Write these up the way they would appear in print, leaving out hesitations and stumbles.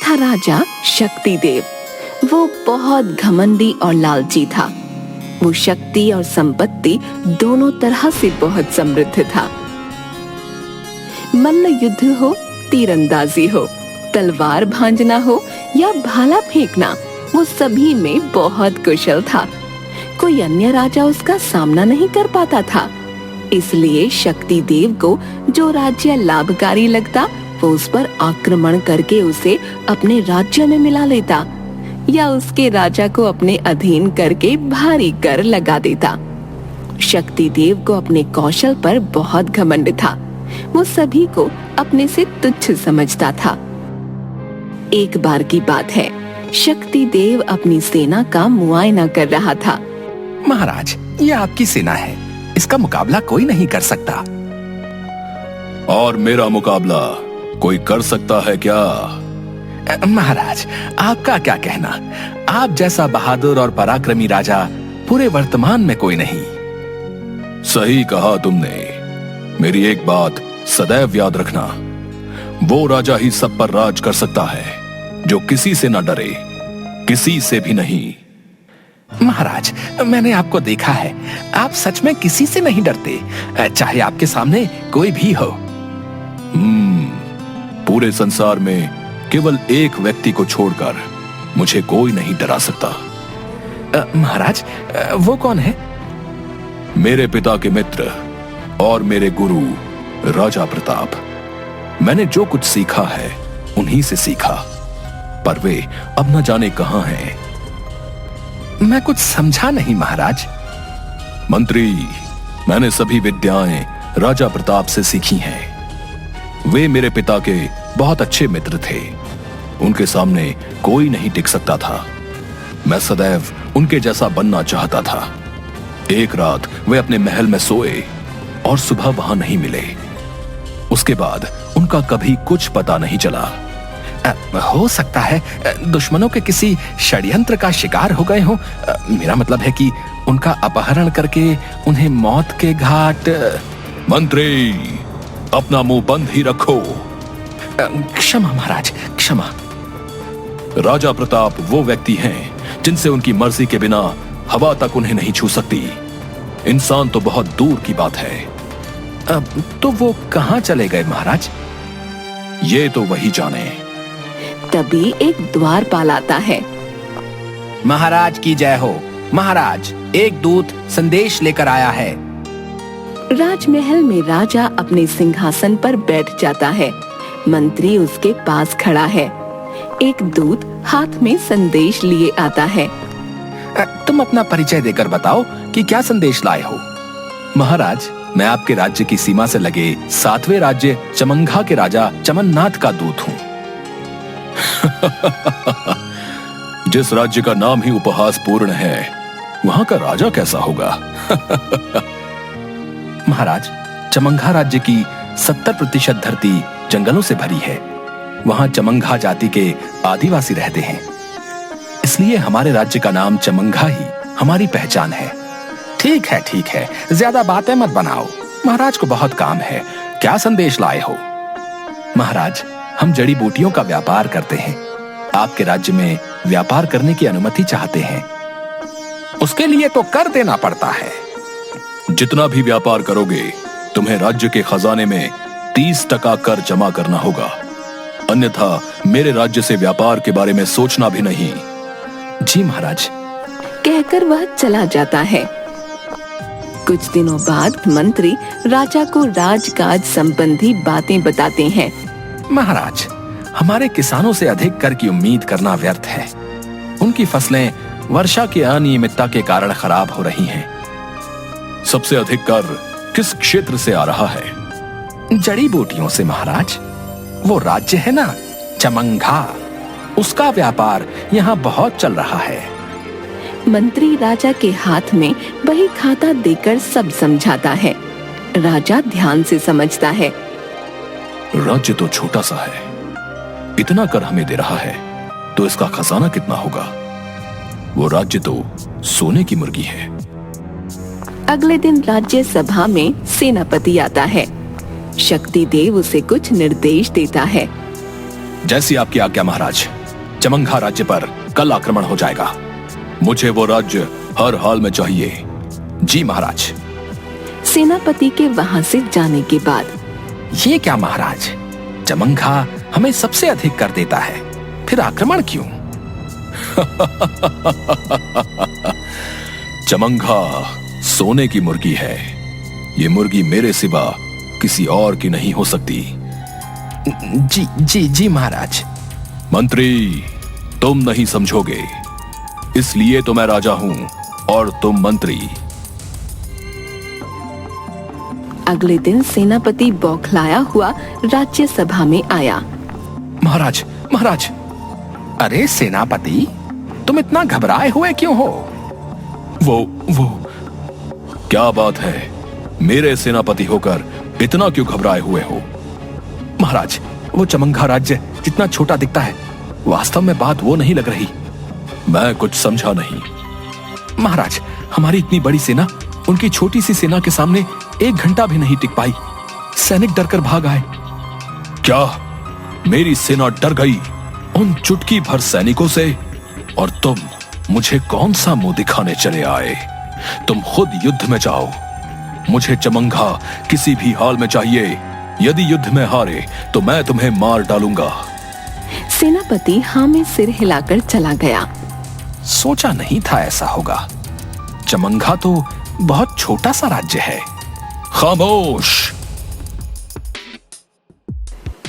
था राजा शक्तिदेव। वो बहुत घमंडी और लालची था। वो शक्ति और संपत्ति दोनों तरह से बहुत समृद्ध था। मल्ल युद्ध हो, तीरंदाजी हो, तलवार भांजना हो या भाला फेंकना, वो सभी में बहुत कुशल था। कोई अन्य राजा उसका सामना नहीं कर पाता था। इसलिए शक्तिदेव को जो राज्य लाभकारी लगता वो उस पर आक्रमण करके उसे अपने राज्य में मिला लेता या उसके राजा को अपने अधीन करके भारी कर लगा देता। शक्तिदेव को अपने कौशल पर बहुत घमंड था। वो सभी को अपने से तुच्छ समझता था। एक बार की बात है, शक्तिदेव अपनी सेना का मुआयना कर रहा था। महाराज, ये आपकी सेना है, इसका मुकाबला कोई नहीं कर सकता। और मेरा मुकाबला कोई कर सकता है क्या? महाराज, आपका क्या कहना? आप जैसा बहादुर और पराक्रमी राजा पूरे वर्तमान में कोई नहीं। सही कहा तुमने। मेरी एक बात सदैव याद रखना, वो राजा ही सब पर राज कर सकता है जो किसी से न डरे, किसी से भी नहीं। महाराज, मैंने आपको देखा है, आप सच में किसी से नहीं डरते, चाहे आपके सामने कोई भी हो। पूरे संसार में केवल एक व्यक्ति को छोड़कर मुझे कोई नहीं डरा सकता। महाराज, वो कौन है? मेरे पिता के मित्र और मेरे गुरु राजा प्रताप। मैंने जो कुछ सीखा है उन्हीं से सीखा, पर वे अब न जाने कहां हैं। मैं कुछ समझा नहीं महाराज। मंत्री, मैंने सभी विद्याएं राजा प्रताप से सीखी हैं। वे मेरे पिता के बहुत अच्छे मित्र थे। उनके सामने कोई नहीं टिक सकता था। मैं सदैव उनके जैसा बनना चाहता था। एक रात वे अपने महल में सोए और सुबह वहां नहीं मिले। उसके बाद उनका कभी कुछ पता नहीं चला। हो सकता है दुश्मनों के किसी षड्यंत्र का शिकार हो गए हो। मेरा मतलब है कि उनका अपहरण करके उन्हें मौत के घाट। मंत्री, अपना मुंह बंद ही रखो। क्षमा महाराज, क्षमा। राजा प्रताप वो व्यक्ति हैं जिनसे उनकी मर्जी के बिना हवा तक उन्हें नहीं छू सकती। इंसान तो बहुत दूर की बात है। तो वो कहां चले गए महाराज? ये तो वही जाने। तभी एक द्वारपाल आता है। महाराज की जय हो। महाराज, एक दूत संदेश लेकर आया है। राजमहल में राजा अपने सिंहासन पर बैठ जाता है। मंत्री उसके पास खड़ा है। एक दूत हाथ में संदेश लिए आता है। तुम अपना परिचय देकर बताओ कि क्या संदेश लाए हो। महाराज, मैं आपके राज्य की सीमा से लगे 7वें राज्य चमंघा के राजा चमननाथ का दूत हूँ। जिस राज्य का नाम ही उपहास पूर्ण है, वहां का राजा कैसा होगा? महाराज, चमंघा राज्य की 70% धरती जंगलों से भरी है। वहां चमंघा जाति के आदिवासी रहते हैं, इसलिए हमारे राज्य का नाम चमंघा ही हमारी पहचान है। ठीक है, ठीक है, ज्यादा बातें मत बनाओ। महाराज को बहुत काम है। क्या संदेश लाए हो? महाराज, हम जड़ी बूटियों का व्यापार करते हैं। आपके राज्य में व्यापार करने की अनुमति चाहते हैं। उसके लिए तो कर देना पड़ता है। जितना भी व्यापार करोगे, तुम्हें राज्य के खजाने में 30% कर जमा करना होगा, अन्यथा मेरे राज्य से व्यापार के बारे में सोचना भी नहीं। जी महाराज। कहकर वह चला जाता है। कुछ दिनों बाद मंत्री राजा को राजकाज संबंधी बातें बताते हैं। महाराज, हमारे किसानों से अधिक कर की उम्मीद करना व्यर्थ है। उनकी फसलें वर्षा की अनियमितता के कारण खराब हो रही हैं। सबसे अधिक कर किस क्षेत्र से आ रहा है? जड़ी बूटियों से महाराज। वो राज्य है ना चमंघा, उसका व्यापार यहाँ बहुत चल रहा है। मंत्री राजा के हाथ में बही खाता देकर सब समझाता है। राजा ध्यान से समझता है। राज्य तो छोटा सा है, इतना कर हमें दे रहा है तो इसका खजाना कितना होगा? वो राज्य तो सोने की मुर्गी है। अगले दिन राज्य सभा में सेनापति आता है। शक्तिदेव उसे कुछ निर्देश देता है। जैसी आपकी आज्ञा महाराज। चमंघा राज्य पर कल आक्रमण हो जाएगा। मुझे वो राज्य हर हाल में चाहिए। जी महाराज। सेनापति के वहां से जाने के बाद ये क्या महाराज, चमंघा हमें सबसे अधिक कर देता है, फिर आक्रमण क्यों? चमंघा सोने की मुर्गी है। ये मुर्गी मेरे सिवा किसी और की नहीं हो सकती। जी जी जी महाराज। मंत्री, तुम नहीं समझोगे, इसलिए तो मैं राजा हूं और तुम मंत्री। अगले दिन सेनापति बौखलाया हुआ राज्यसभा में आया। महाराज महाराज। अरे सेनापति, तुम इतना घबराए हुए क्यों हो? वो क्या बात है? मेरे सेनापति होकर इतना क्यों घबराए हुए हो? महाराज, वो चमंघा राज्य जितना छोटा दिखता है, वास्तव में बात वो नहीं लग रही। मैं कुछ समझा नहीं। महाराज, हमारी इतनी बड़ी सेना उनकी छोटी सी सेना के सामने 1 घंटा भी नहीं टिक पाई। सैनिक डरकर भाग आए। क्या मेरी सेना डर गई उन चुटकी भर सैनिकों से? और तुम मुझे कौन सा मुंह दिखाने चले आए? तुम खुद युद्ध में जाओ। मुझे चमंघा किसी भी हाल में चाहिए। यदि युद्ध में हारे तो मैं तुम्हें मार डालूंगा। सेनापति हाँ में सिर हिलाकर चला गया। सोचा नहीं था ऐसा होगा। चमंघा तो बहुत छोटा सा राज्य है। खामोश।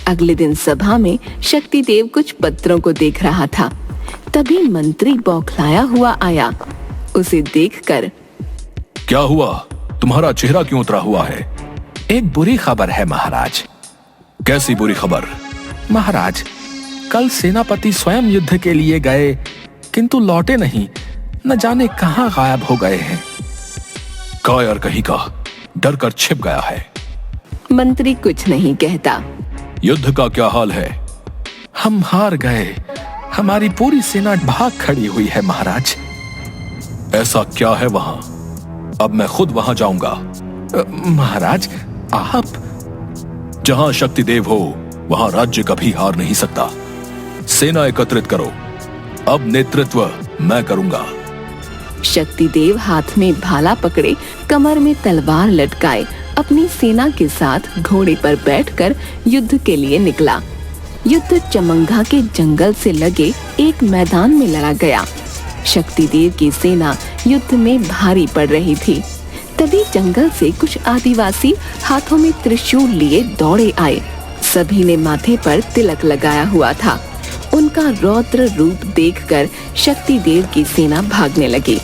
अगले दिन सभा में शक्तिदेव कुछ पत्रों को देख रहा था। तभी मंत्री बौखलाया हुआ आया। उसे देखकर, क्या हुआ? तुम्हारा चेहरा क्यों उतरा हुआ है? एक बुरी खबर है महाराज। कैसी बुरी खबर? महाराज, कल सेनापति स्वयं युद्ध के लिए गए, किंतु लौटे नहीं। न जाने कहां गायब हो गए हैं। कायर कहीं का, डर कर छिप गया है। मंत्री कुछ नहीं कहता। युद्ध का क्या हाल है? हम हार गए। हमारी पूरी सेना भाग खड़ी हुई है महाराज। ऐसा क्या है वहां? अब मैं खुद वहां जाऊंगा। महाराज, आप जहां शक्तिदेव हो वहां राज्य कभी हार नहीं सकता। सेना एकत्रित करो। अब नेतृत्व मैं करूंगा। शक्तिदेव हाथ में भाला पकड़े, कमर में तलवार लटकाए, अपनी सेना के साथ घोड़े पर बैठकर युद्ध के लिए निकला। युद्ध चमंघा के जंगल से लगे एक मैदान में लड़ा गया। शक्तिदेव की सेना युद्ध में भारी पड़ रही थी। तभी जंगल से कुछ आदिवासी हाथों में त्रिशूल लिए दौड़े आए। सभी ने माथे पर तिलक लगाया हुआ था। उनका रौद्र रूप देखकर शक्तिदेव की सेना भागने लगी।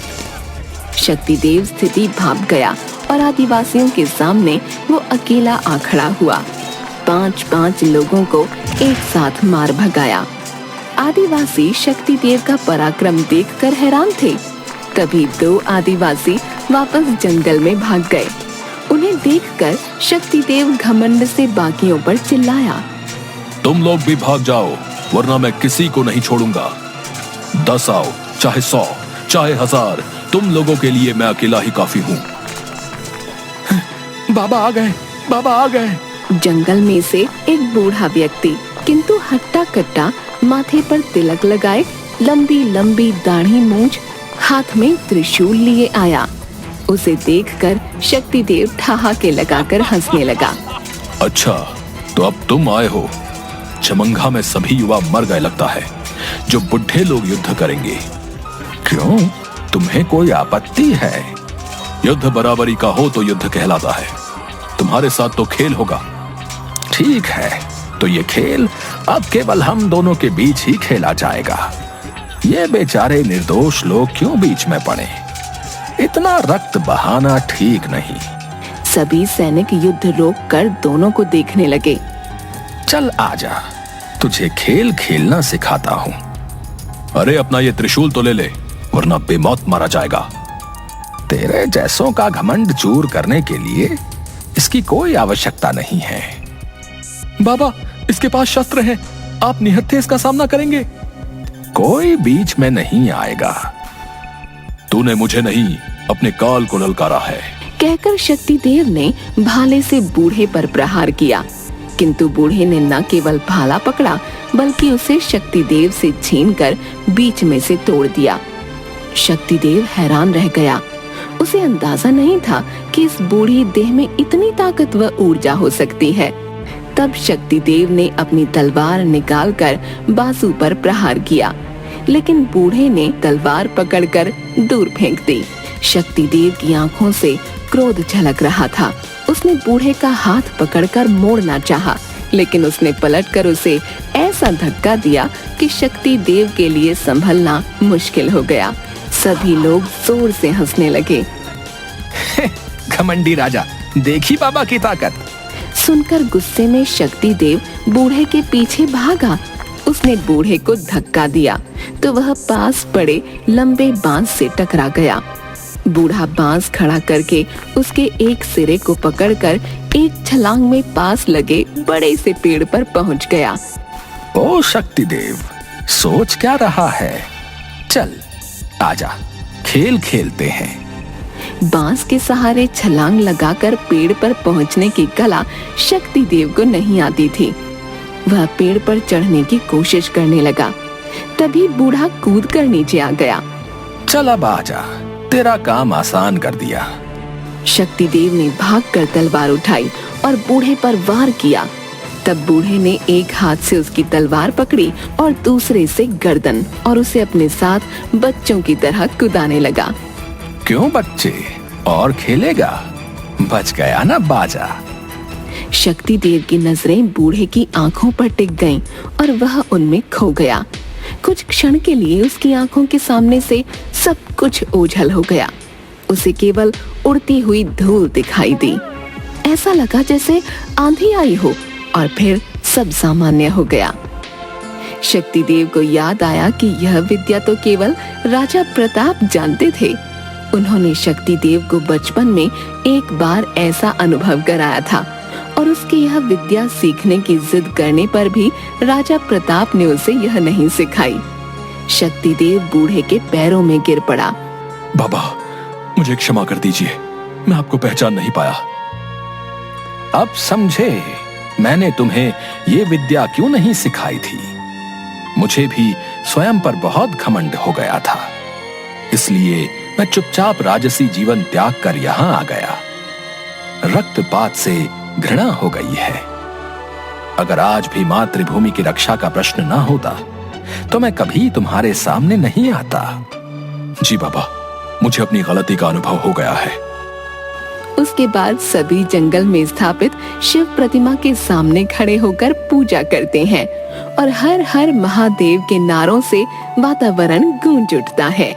शक्तिदेव स्थिति भांप गया और आदिवासियों के सामने वो अकेला आ खड़ा हुआ। 5-5 लोगों को एक साथ मार भगाया। आदिवासी शक्तिदेव का पराक्रम देखकर हैरान थे। तभी 2 आदिवासी वापस जंगल में भाग गए। उन्हें देखकर शक्तिदेव घमंड से बाकियों पर चिल्लाया, तुम लोग भी भाग जाओ, वरना मैं किसी को नहीं छोड़ूंगा। 10 आओ, चाहे 100, चाहे 1000, तुम लोगों के लिए मैं अकेला ही काफी हूँ। बाबा आ गए, बाबा आ गए। जंगल में से एक बूढ़ा व्यक्ति, किंतु हट्टा कट्टा, माथे पर तिलक लगाए, लंबी लंबी दाढ़ी मूंछ, हाथ में त्रिशूल लिए आया। उसे देखकर शक्तिदेव ठहाके लगाकर हंसने लगा। अच्छा, तो अब तुम आए हो। चमंघा में सभी युवा मर गए लगता है। जो बुढ़े लोग युद्ध करेंगे। क्यों, तुम्हें कोई आपत्ति है? युद्ध बराबरी का हो तो युद्ध कहलाता है। तुम्हारे साथ तो खेल होगा। ठीक है, तो ये खेल अब केवल हम दोनों के बीच ही खेला जाएगा। ये बेचारे निर्दोष लोग क्यों बीच में पड़े? इतना रक्त बहाना ठीक नहीं। सभी सैनिक युद्ध रोककर दोनों को देखने लगे। चल आजा, तुझे खेल खेलना सिखाता हूँ। अरे अपना ये त्रिशूल तो ले ले, वरना बेमौत मारा जाएगा। तेरे जैसों का घमंड चूर करने के लिए इसकी कोई आवश्यकता नहीं है। बाबा, इसके पास शस्त्र है, आप निहत्थे इसका सामना करेंगे। कोई बीच में नहीं आएगा। तूने मुझे नहीं, अपने काल को ललकारा है। कहकर शक्तिदेव ने भाले से बूढ़े पर प्रहार किया। किंतु बूढ़े ने न केवल भाला पकड़ा बल्कि उसे शक्तिदेव से छीनकर बीच में से तोड़ दिया। शक्तिदेव हैरान रह गया। उसे अंदाजा नहीं था कि इस बूढ़ी देह में इतनी ताकत व ऊर्जा हो सकती है। तब शक्तिदेव ने अपनी तलवार निकालकर बाजू पर प्रहार किया, लेकिन बूढ़े ने तलवार पकड़कर दूर फेंक दी। शक्तिदेव की आंखों से क्रोध झलक रहा था। उसने बूढ़े का हाथ पकड़कर मोड़ना चाहा, लेकिन उसने पलटकर उसे ऐसा धक्का दिया कि शक्तिदेव के लिए संभलना मुश्किल हो गया। सभी लोग जोर से हंसने लगे। घमंडी राजा, देखी बाबा की ताकत। सुनकर गुस्से में शक्तिदेव बूढ़े के पीछे भागा। उसने बूढ़े को धक्का दिया तो वह पास पड़े लंबे बांस से टकरा गया। बूढ़ा बांस खड़ा करके उसके एक सिरे को पकड़कर एक छलांग में पास लगे बड़े से पेड़ पर पहुंच गया। ओ शक्तिदेव, सोच क्या रहा है? चल आजा, खेल खेलते हैं। बांस के सहारे छलांग लगाकर पेड़ पर पहुंचने की कला शक्तिदेव को नहीं आती थी। वह पेड़ पर चढ़ने की कोशिश करने लगा। तभी बूढ़ा कूद कर नीचे आ गया। चल अब आजा, तेरा काम आसान कर दिया। शक्तिदेव ने भागकर तलवार उठाई और बूढ़े पर वार किया। तब बूढ़े ने एक हाथ से उसकी तलवार पकड़ी और दूसरे से गर्दन, और उसे अपने साथ बच्चों की तरह कुदाने लगा। क्यों बच्चे, और खेलेगा? बच गया ना बाजा। शक्तिदेव की नजरें बूढ़े की आंखों पर टिक गईं और वह उनमें खो गया। कुछ क्षण के लिए उसकी आंखों के सामने से सब कुछ ओझल हो गया। उसे केवल उड़ती हुई धूल दिखाई दी। ऐसा लगा जैसे आंधी आई हो, और फिर सब सामान्य हो गया। शक्तिदेव को याद आया कि यह विद्या तो केवल राजा प्रताप जानते थे। उन्होंने शक्तिदेव को बचपन में एक बार ऐसा अनुभव कराया था, और उसकी यह विद्या सीखने की जिद करने पर भी राजा प्रताप ने उसे यह नहीं सिखाई। शक्तिदेव बूढ़े के पैरों में गिर पड़ा। बाबा, मुझे क्षमा कर दीजिए, मैं आपको पहचान नहीं पाया। अब समझे मैंने तुम्हें ये विद्या क्यों नहीं सिखाई थी। मुझे भी स्वयं पर बहुत घमंड हो गया था, इसलिए मैं चुपचाप राजसी जीवन त्याग कर यहाँ आ गया। रक्तपात से घृणा हो गई है। अगर आज भी मातृभूमि की रक्षा का प्रश्न ना होता तो मैं कभी तुम्हारे सामने नहीं आता। जी बाबा, मुझे अपनी गलती का अनुभव हो गया है। उसके बाद सभी जंगल में स्थापित शिव प्रतिमा के सामने खड़े होकर पूजा करते हैं और हर हर महादेव के नारों से वातावरण गूंज उठता है।